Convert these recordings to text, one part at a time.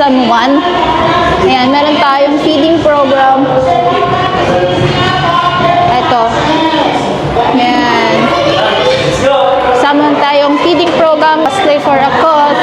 Season 1. Ayan, meron tayong feeding program. Ito. Ayan. Sama tayong feeding program. Stay for a cause.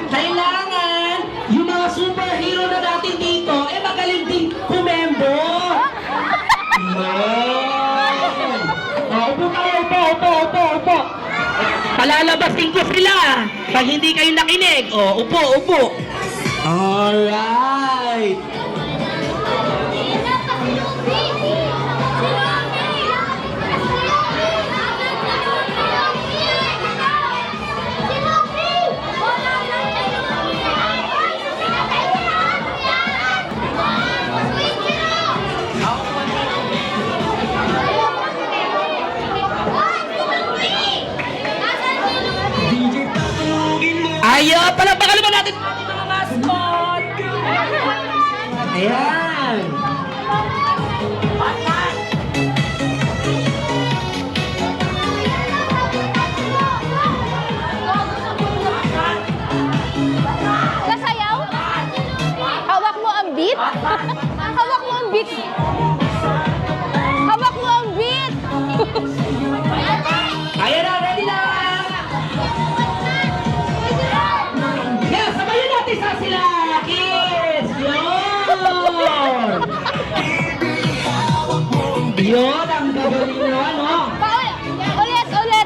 Kailangan yung mga superhero na natin dito, magaling din kumembo. Upo tayo, upo. Palalabasin ko sila pag hindi kayo nakinig. Upo. Alright. Ayo, palapakan naman natin mga mascot! Ayan! Kasayaw? Hawak mo ang beat? Hawak mo ang beat? Hawak mo ang beat! Ayan na, ready na! Isa sila, kids! Yun! Yun, ang gagaling naman, no? Ulit!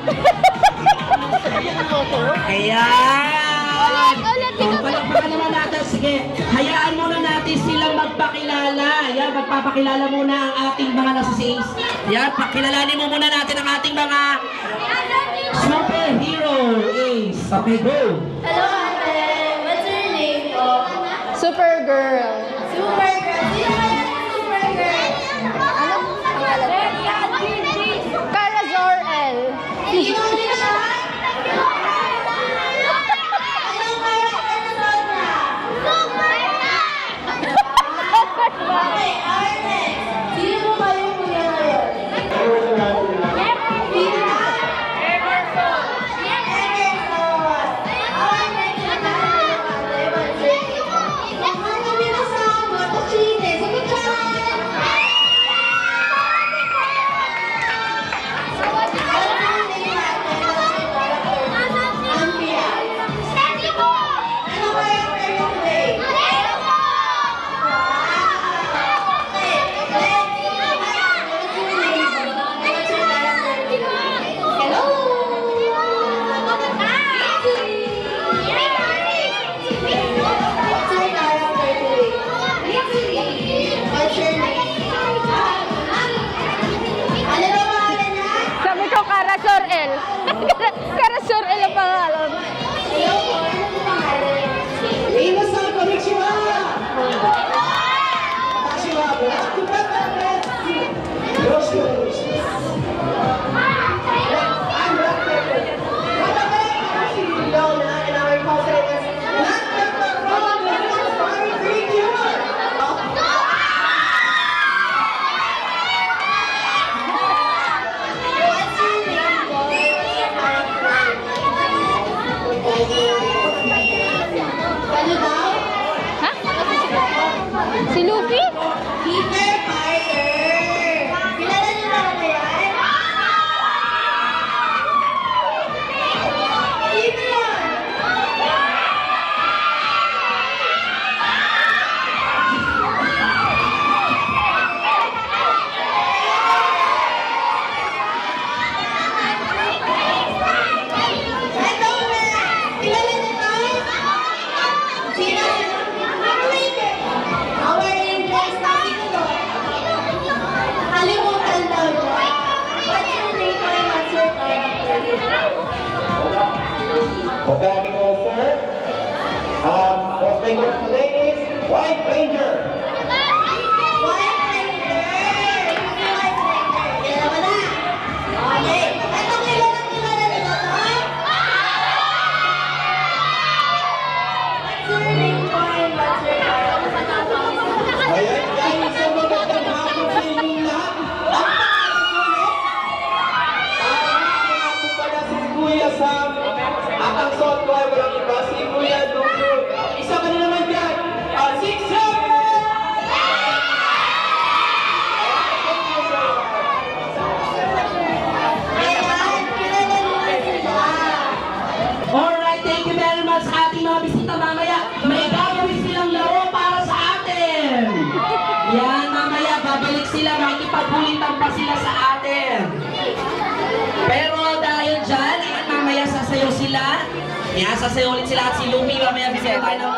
Ayan! Ulit! Palakpakan naman natin. Sige, hayaan muna natin silang magpakilala. Yan, magpapakilala muna ang ating mga nasa sales. Yan, pakilalanin mo muna natin ang ating mga superhero Ace. Okay, go! Hello, ate. What's your name po? Supergirl. Supergirl. Sino ba yan ang Supergirl? Anong pangalan? Cara Zor-El. Sino din siya? Anong character na Sandra? Okay, Arnex. Sino mo ba yung kuya ngayon? Emerson. Arnex. Performing also, what's being done today is White Ranger. White Ranger! White Ranger! Kilala mo na? Okay. Ito kilala nila to? What's your name, boy? What's your name? Ayan guys, so magandang hapon sa inyong lahat. Ako pala si Kuya Sam. At ang suot ko ay walang iba si Kuya Dugo. Isa ka na naman dyan. 6-7! Ayan, kilala nila sila. Alright, thank you very much sa ating mga bisita mamaya. May gagawin silang laro para sa atin. Yan, mamaya babalik sila, makikipagkulitan pa sila sa atin. Pero dahil dyan, ayan, mamaya sasayaw sila. Yan, sasayaw ulit sila at si Lumi, mamaya bisita tayo ng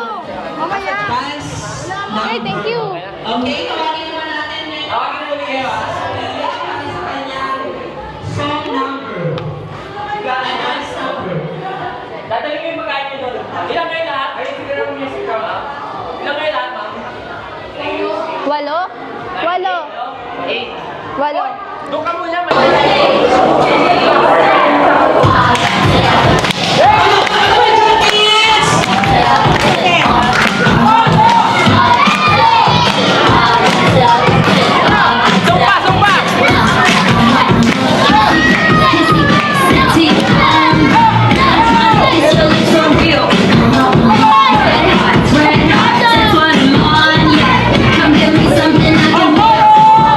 dance. Okay, thank you. Okay, tawagin naman natin. Tawagin naman kayo. Para sa kanyang song number. Dance number. Dadali ko yung pagkain niyo doon. Ilang kayo lahat? Ay, sige na music ka, ma'am. Ilang kayo lahat, ma'am? 8. 8. Doon ka muna,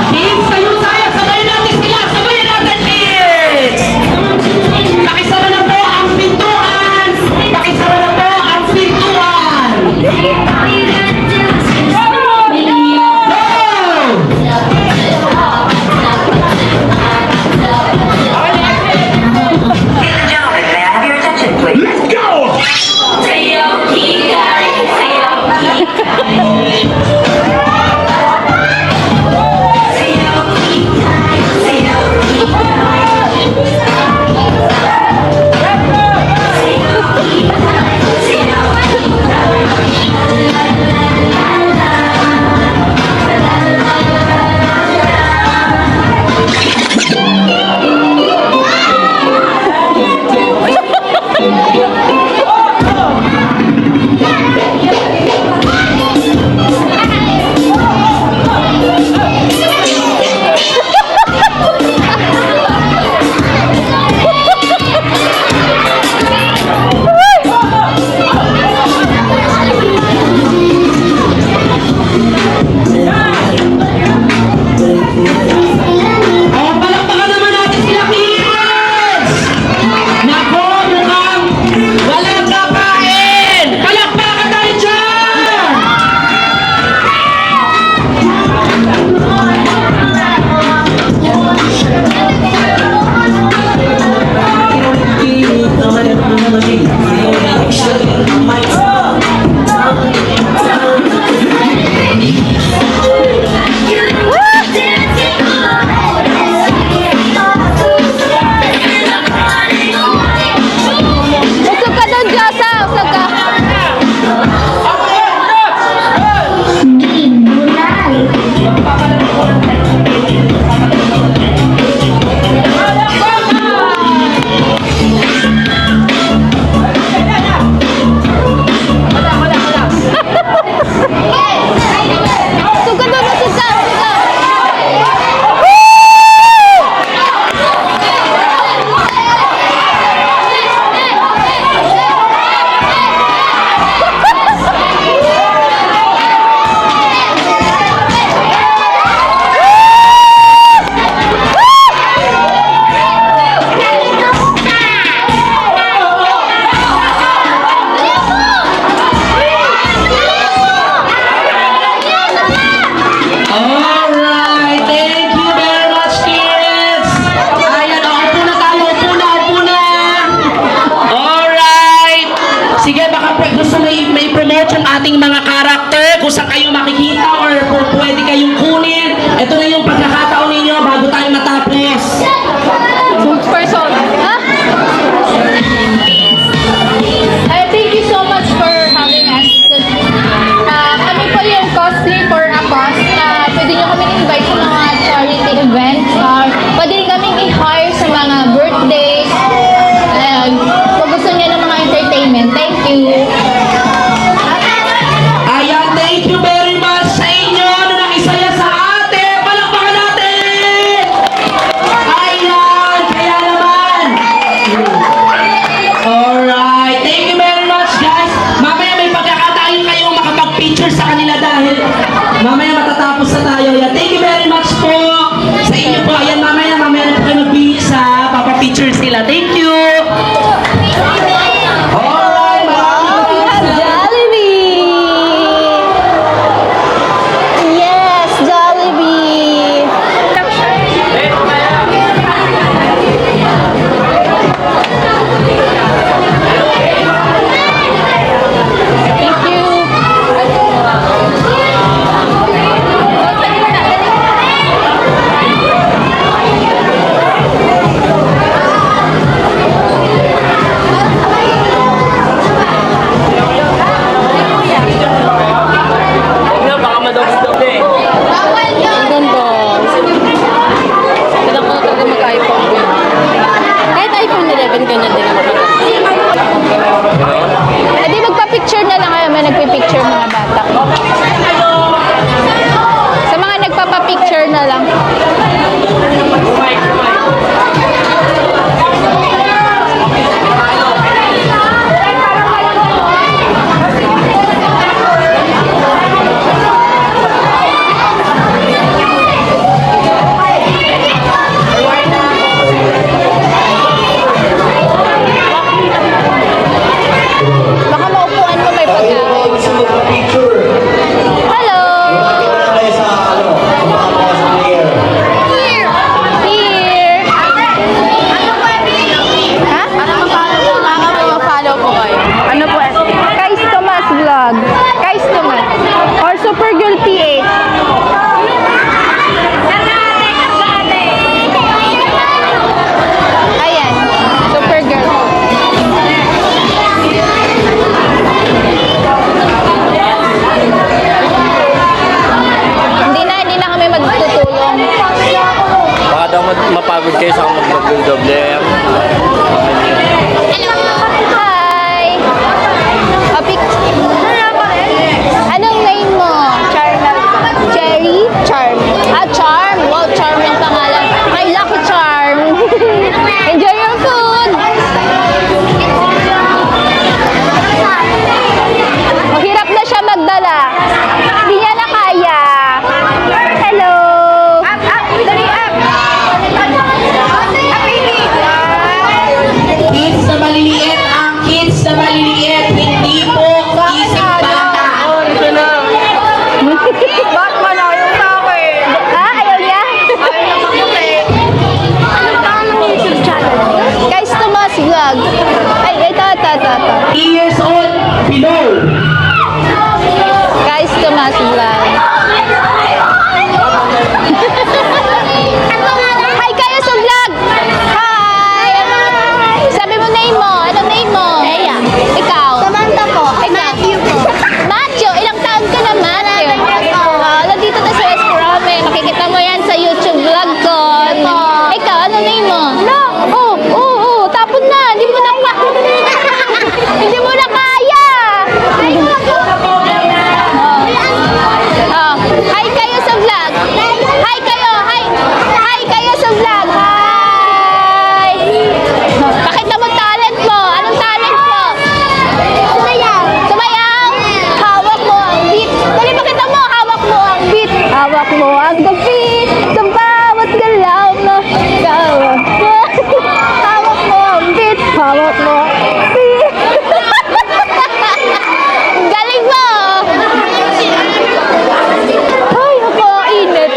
Kids, kayo tayo! Sabayan natin sila! Sabayan natin, kids! Pakisara na po ang pintuan! Pakisara na po ang pintuan! Go! Let's go! Oh, palakpakan naman natin sila, kids! Nako, mukhang walang kakain! Palakpakan tayo dyan! Usog ka doon, Jasa. Usog ka. Usog ka doon, usog ka. Usog ka. Alright, thank you very much, kids! Ayan, upo na tayo, upo na! Alright! Sige, baka gusto may promote yung ating mga karakter, kung saan kayo makikita or kung pwede kayong kunin. Ito na yung pagkakataon ninyo bago tayo matapos. Spokesperson. Ha? Guys naman. Or Supergirl PH. Ayan. Supergirl. Hindi na kami magtutulong. Baka daw mapagod kayo sa mag-double. Hi! Anong name mo? Cherry? Charm. Charm. Wow, Charm yung pangalan. Ay, Lucky Charm. Enjoy your food! Mahirap na siya magdala. Hindi niya na kaya. Hello! Dali up! Kids na maliliit, ang kids na maliliit, hindi po isip bata. Batman ayaw sa akin. Ayaw niya? Guys, Tomas Vlog. Ay, ito. 3 years old, below. Guys, Tomas Vlog. Hi kayo sa vlog! Hi! Sabi mo name mo. Anong name mo? Eya. Ikaw? Samantha po. Ikaw? Matthew po. Matthew, ilang taon ka na, Matthew? Nandito na sa West Rome. Makikita mo yan sa YouTube vlog ko. Ikaw, ano name mo? No. Tapon na. Hindi mo na Hindi mo na kaya. Hi kayo sa vlog. Hi kayo. Hi kayo sa vlog. Hi. Pakita mo talent mo. Anong talent mo? Sumayaw. Hawak mo ang beat. Dali, pakita mo. Hawak mo ang beat. Hawak mo ang beat. Sa bawat galaw mo. Hawak mo ang beat. Hawak mo ang beat. Galing mo. Ay, ako, init.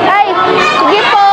Ay, sige po.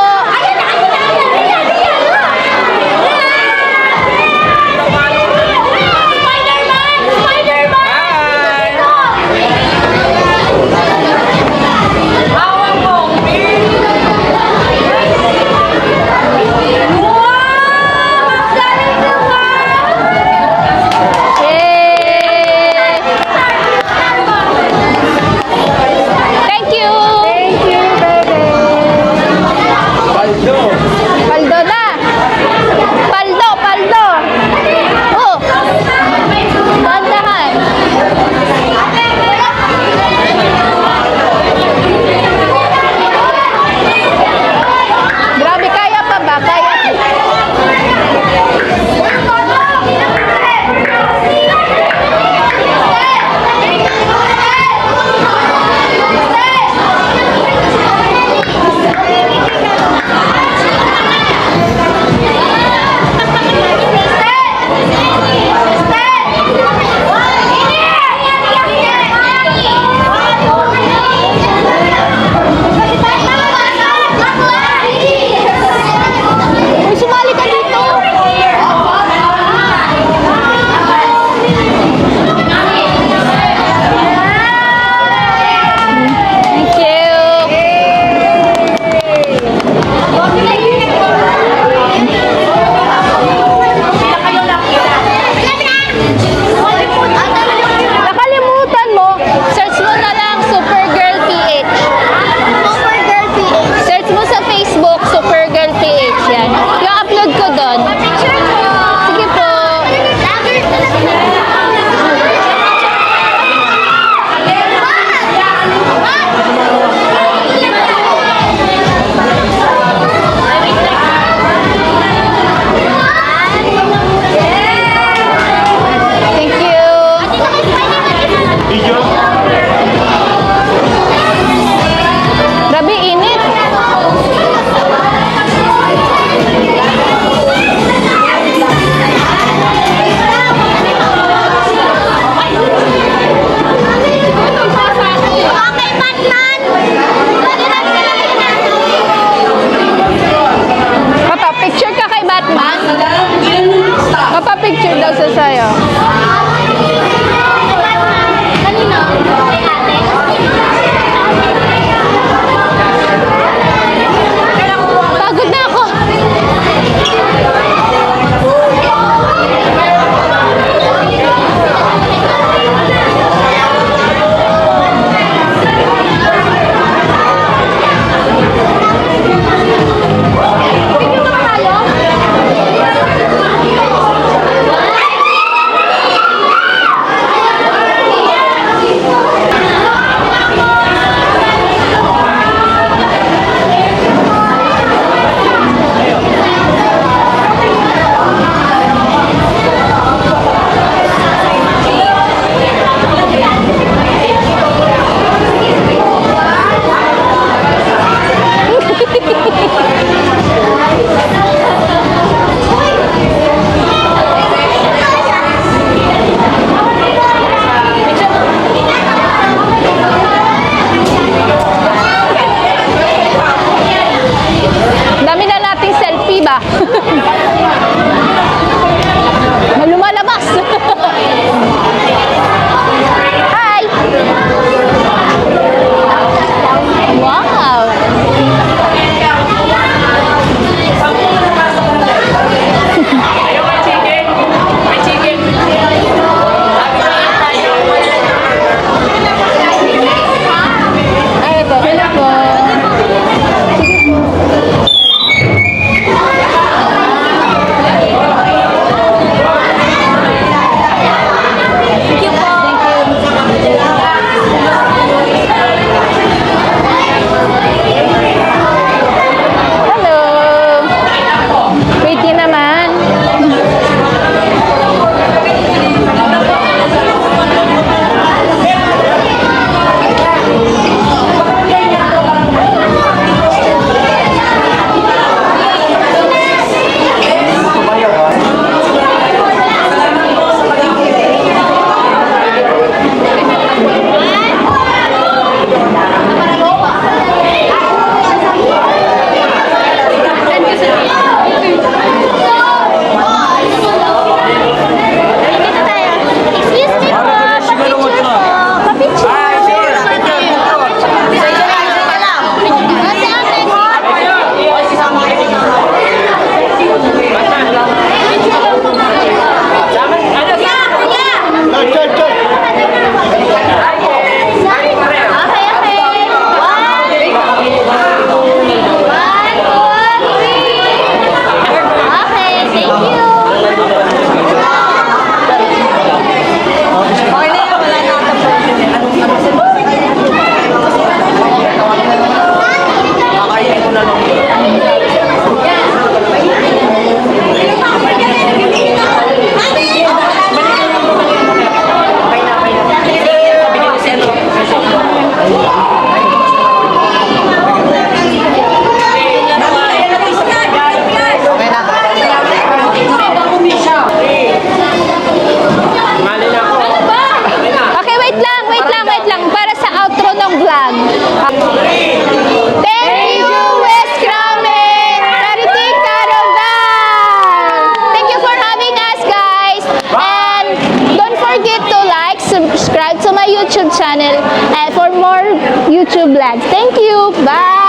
forget to like, subscribe to my YouTube channel and for more YouTube vlogs. Thank you. Bye!